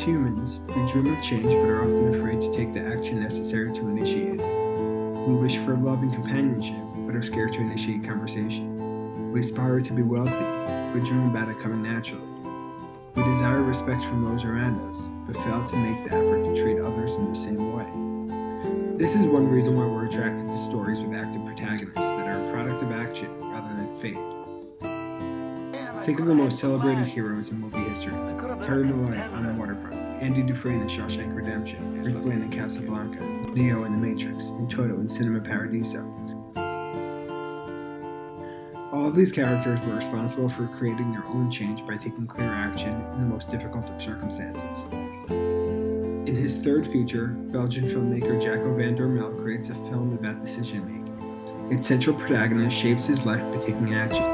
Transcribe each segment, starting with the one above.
humans, we dream of change but are often afraid to take the action necessary to initiate it. We wish for love and companionship but are scared to initiate conversation. We aspire to be wealthy but dream about it coming naturally. We desire respect from those around us but fail to make the effort to treat others in the same way. This is one reason why we're attracted to stories with active protagonists that are a product of action rather than fate. Think of the most celebrated heroes in movie history: Terry Malloy on The Waterfront, Andy Dufresne in Shawshank Redemption, Rick Blaine in Casablanca, Neo in The Matrix, and Toto in Cinema Paradiso. All of these characters were responsible for creating their own change by taking clear action in the most difficult of circumstances. In his third feature, Belgian filmmaker Jaco van der Mel creates a film about decision-making. Its central protagonist shapes his life by taking action,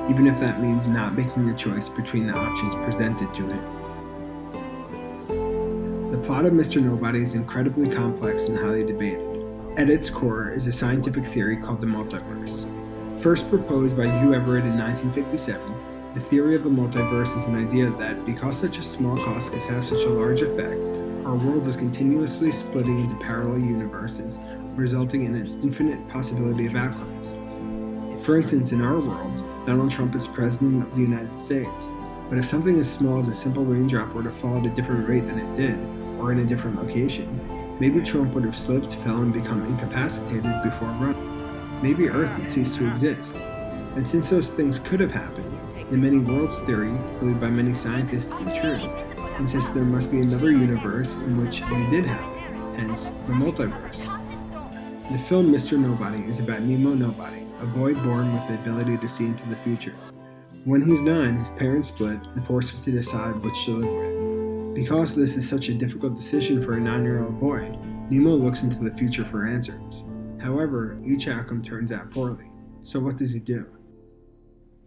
even if that means not making a choice between the options presented to him. The plot of Mr. Nobody is incredibly complex and highly debated. At its core is a scientific theory called the multiverse. First proposed by Hugh Everett in 1957, the theory of the multiverse is an idea that, because such a small cost can have such a large effect, our world is continuously splitting into parallel universes, resulting in an infinite possibility of outcomes. For instance, in our world, Donald Trump is President of the United States, but if something as small as a simple raindrop were to fall at a different rate than it did, or in a different location, maybe Trump would have slipped, fell, and become incapacitated before running. Maybe Earth would cease to exist. And since those things could have happened, the many worlds theory, believed by many scientists to be true, insists there must be another universe in which they did happen, hence the multiverse. The film Mr. Nobody is about Nemo Nobody, a boy born with the ability to see into the future. When he's 9, his parents split and force him to decide which to live with. Because this is such a difficult decision for a 9-year-old boy, Nemo looks into the future for answers. However, each outcome turns out poorly. So what does he do?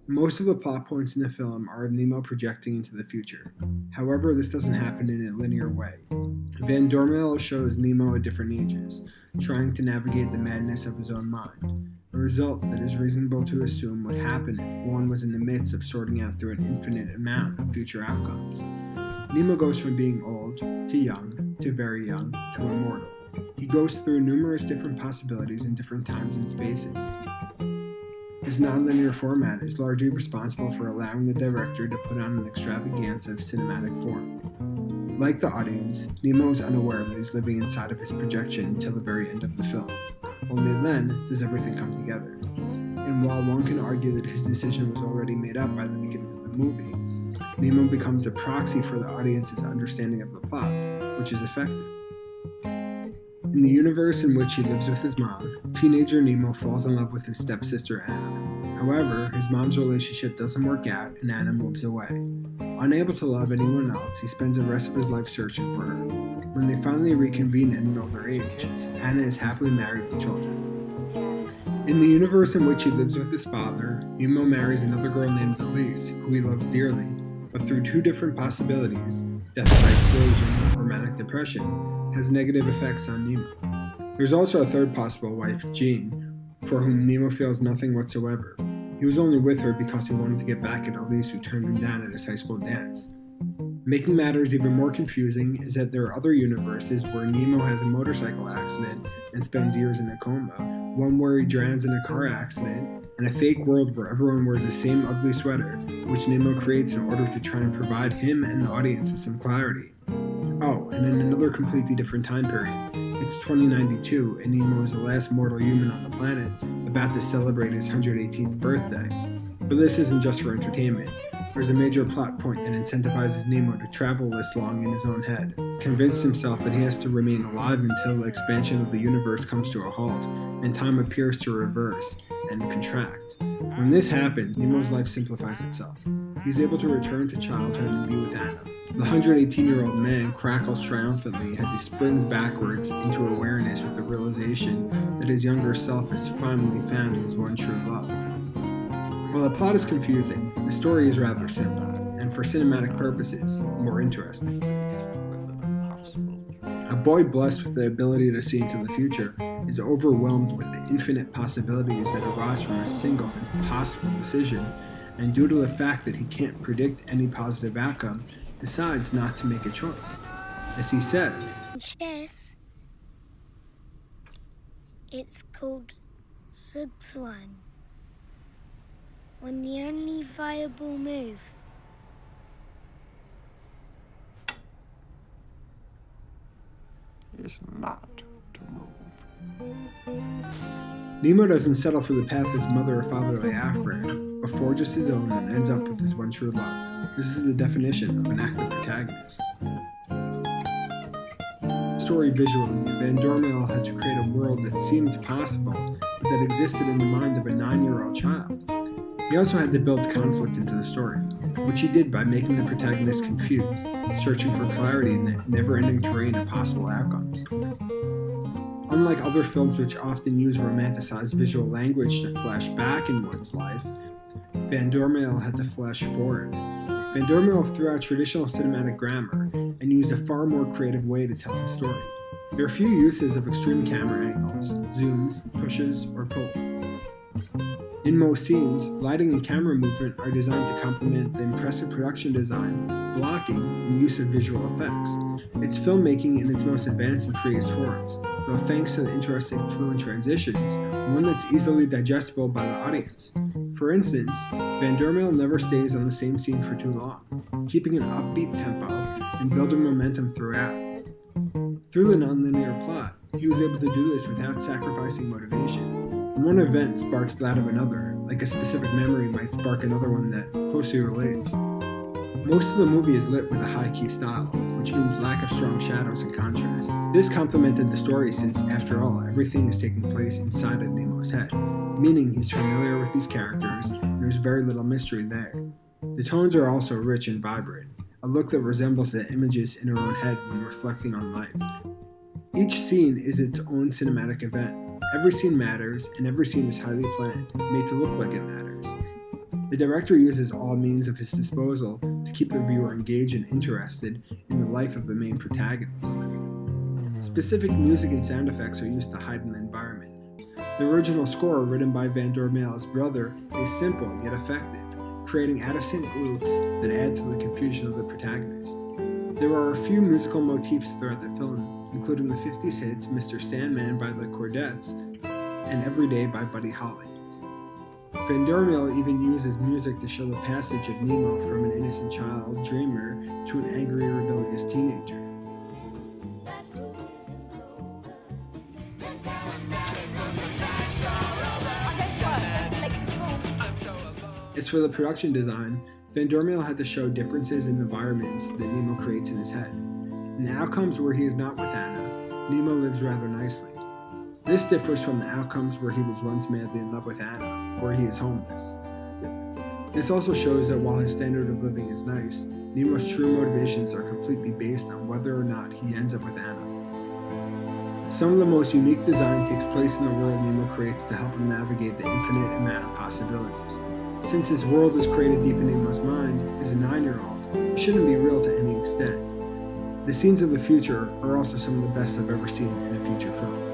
Most of the plot points in the film are of Nemo projecting into the future. However, this doesn't happen in a linear way. Van der Mel shows Nemo at different ages, trying to navigate the madness of his own mind, a result that is reasonable to assume would happen if one was in the midst of sorting out through an infinite amount of future outcomes. Nemo goes from being old, to young, to very young, to immortal. He goes through numerous different possibilities in different times and spaces. His nonlinear format is largely responsible for allowing the director to put on an extravaganza of cinematic form. Like the audience, Nemo is unaware that he's living inside of his projection until the very end of the film. Only then does everything come together. And while one can argue that his decision was already made up by the beginning of the movie, Nemo becomes a proxy for the audience's understanding of the plot, which is effective. In the universe in which he lives with his mom, teenager Nemo falls in love with his stepsister Anna. However, his mom's relationship doesn't work out and Anna moves away. Unable to love anyone else, he spends the rest of his life searching for her. When they finally reconvene at an older age, Anna is happily married with children. In the universe in which he lives with his father, Nemo marries another girl named Elise, who he loves dearly, but through 2 different possibilities, death by explosion or manic depression, has negative effects on Nemo. There's also a third possible wife, Jean, for whom Nemo feels nothing whatsoever. He was only with her because he wanted to get back at Elise, who turned him down at his high school dance. Making matters even more confusing is that there are other universes where Nemo has a motorcycle accident and spends years in a coma, one where he drowns in a car accident, and a fake world where everyone wears the same ugly sweater, which Nemo creates in order to try and provide him and the audience with some clarity. Oh, and in another completely different time period, it's 2092 and Nemo is the last mortal human on the planet, about to celebrate his 118th birthday. But this isn't just for entertainment. There's a major plot point that incentivizes Nemo to travel this long in his own head, convince himself that he has to remain alive until the expansion of the universe comes to a halt, and time appears to reverse and contract. When this happens, Nemo's life simplifies itself. He's able to return to childhood and be with Anna. The 118-year-old man crackles triumphantly as he springs backwards into awareness with the realization that his younger self has finally found his one true love. While the plot is confusing, the story is rather simple, and for cinematic purposes, more interesting. A boy blessed with the ability to see into the future is overwhelmed with the infinite possibilities that arise from a single impossible decision, and due to the fact that he can't predict any positive outcome, decides not to make a choice. as he says, Chess. It's called Zugzwang. When the only viable move is not to move. Nemo doesn't settle for the path his mother or father lay out for him, but forges his own and ends up with his one true love. This is the definition of an active protagonist. Story visually, Van Dormael had to create a world that seemed possible, but that existed in the mind of a 9-year-old child. He also had to build conflict into the story, which he did by making the protagonist confused, searching for clarity in the never-ending terrain of possible outcomes. Unlike other films which often use romanticized visual language to flash back in one's life, Van Dormael had to flash forward. Van Dormael threw out traditional cinematic grammar and used a far more creative way to tell the story. There are few uses of extreme camera angles, zooms, pushes, or pull. In most scenes, lighting and camera movement are designed to complement the impressive production design, blocking, and use of visual effects. It's filmmaking in its most advanced and freest forms, though thanks to the interesting fluent transitions, one that's easily digestible by the audience. For instance, Van Dormael never stays on the same scene for too long, keeping an upbeat tempo and building momentum throughout. Through the nonlinear plot, he was able to do this without sacrificing motivation. One event sparks that of another, like a specific memory might spark another one that closely relates. Most of the movie is lit with a high-key style, which means lack of strong shadows and contrast. This complemented the story since, after all, everything is taking place inside of Nemo's head, meaning he's familiar with these characters, and there's very little mystery there. The tones are also rich and vibrant, a look that resembles the images in her own head when reflecting on life. Each scene is its own cinematic event. Every scene matters, and every scene is highly planned, made to look like it matters. The director uses all means of his disposal to keep the viewer engaged and interested in the life of the main protagonist. Specific music and sound effects are used to heighten the environment. The original score, written by Van Dormael's brother, is simple yet effective, creating out-of-sync loops that add to the confusion of the protagonist. There are a few musical motifs throughout the film, including the 50s hits Mr. Sandman by the Chordettes and Every Day by Buddy Holly. Van Dormael even uses music to show the passage of Nemo from an innocent child dreamer to an angry, rebellious teenager. As for the production design, Van Dormael had to show differences in the environments that Nemo creates in his head. In the outcomes where he is not with Anna, Nemo lives rather nicely. This differs from the outcomes where he was once madly in love with Anna, where he is homeless. This also shows that while his standard of living is nice, Nemo's true motivations are completely based on whether or not he ends up with Anna. Some of the most unique design takes place in the world Nemo creates to help him navigate the infinite amount of possibilities. Since this world is created deep in Nemo's mind, as a 9-year-old, it shouldn't be real to any extent. The scenes of the future are also some of the best I've ever seen in a feature film.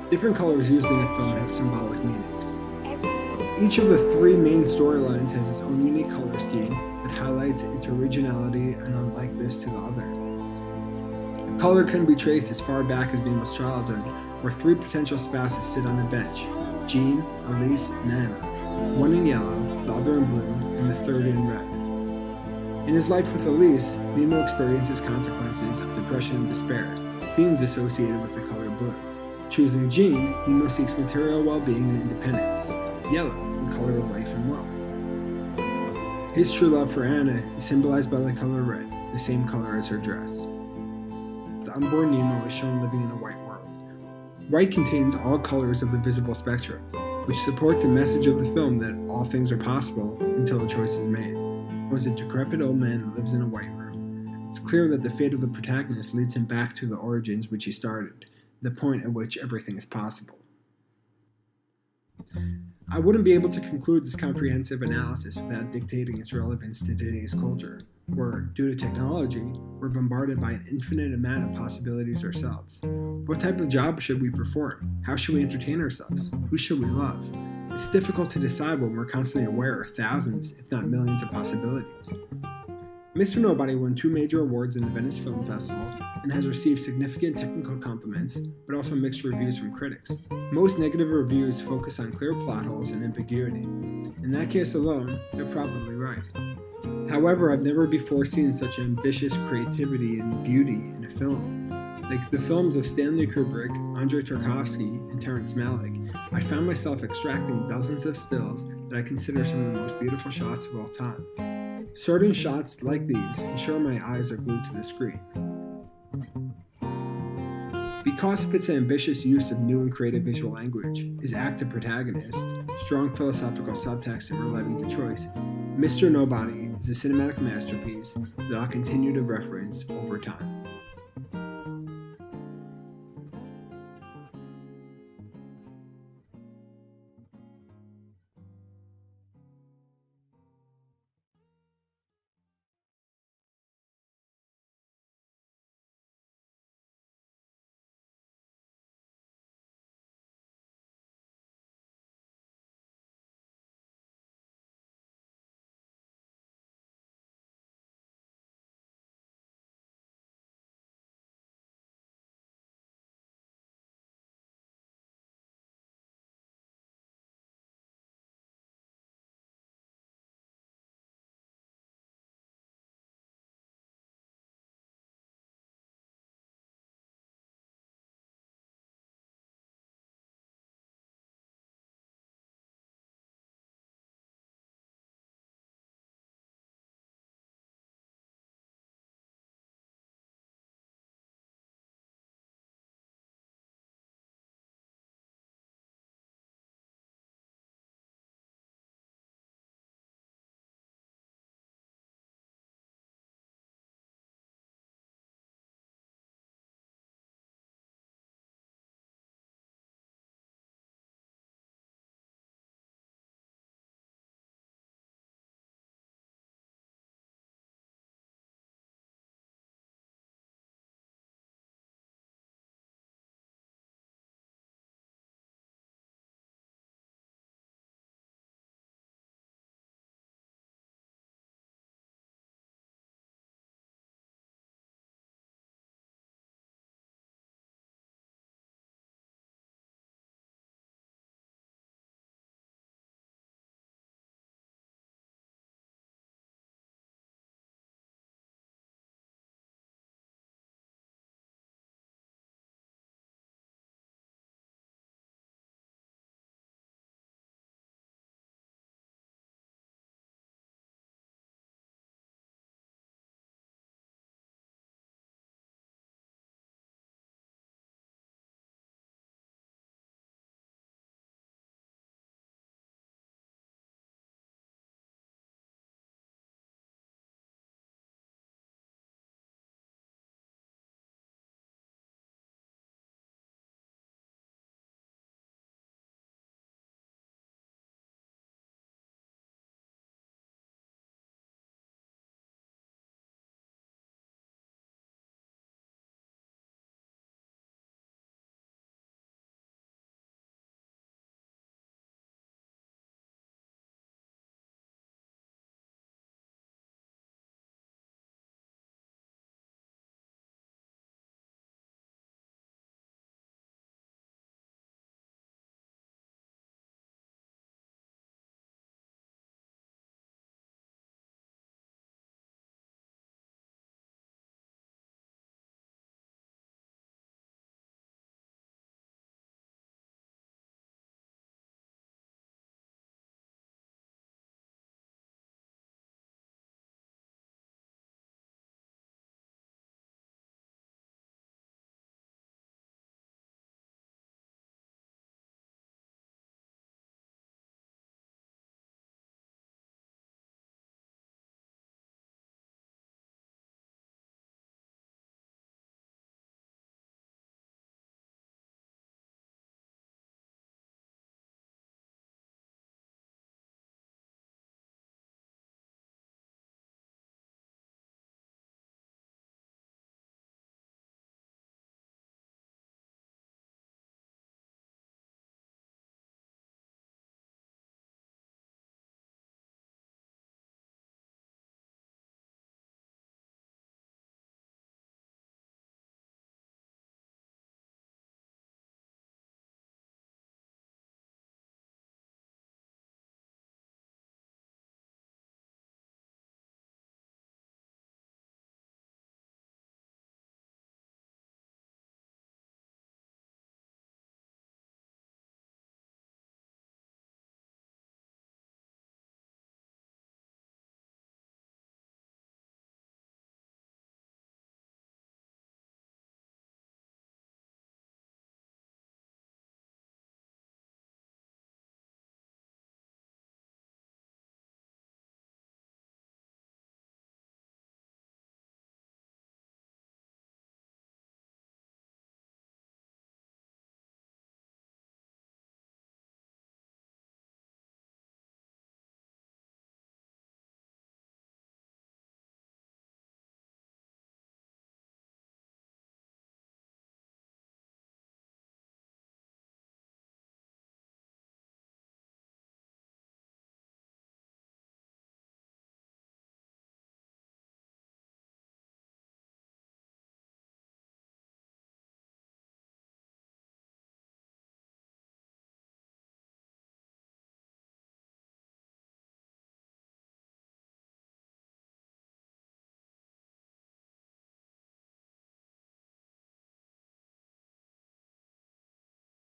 Different colors used in the film have symbolic meanings. Each of the 3 main storylines has its own unique color scheme that highlights its originality and unlikeness to the other. The color can be traced as far back as Nemo's childhood, where 3 potential spouses sit on a bench: Jean, Elise, and Anna. One in yellow, the other in blue, and the third in red. In his life with Elise, Nemo experiences consequences of depression and despair, themes associated with the color blue. Choosing Jean, Nemo seeks material well-being and independence, yellow, the color of life and wealth. His true love for Anna is symbolized by the color red, the same color as her dress. The unborn Nemo is shown living in a white world. White contains all colors of the visible spectrum, which supports the message of the film that all things are possible until a choice is made. Was a decrepit old man that lives in a white room. It's clear that the fate of the protagonist leads him back to the origins which he started, the point at which everything is possible. I wouldn't be able to conclude this comprehensive analysis without dictating its relevance to today's culture, where, due to technology, we're bombarded by an infinite amount of possibilities ourselves. What type of job should we perform? How should we entertain ourselves? Who should we love? It's difficult to decide when we're constantly aware of thousands, if not millions, of possibilities. Mr. Nobody won 2 major awards in the Venice Film Festival and has received significant technical compliments, but also mixed reviews from critics. Most negative reviews focus on clear plot holes and ambiguity. In that case alone, they're probably right. However, I've never before seen such ambitious creativity and beauty in a film. Like the films of Stanley Kubrick, Andrei Tarkovsky, and Terrence Malick, I found myself extracting dozens of stills that I consider some of the most beautiful shots of all time. Certain shots like these ensure my eyes are glued to the screen. Because of its ambitious use of new and creative visual language, his active protagonist, strong philosophical subtext, and relevant to choice, Mr. Nobody is a cinematic masterpiece that I'll continue to reference over time.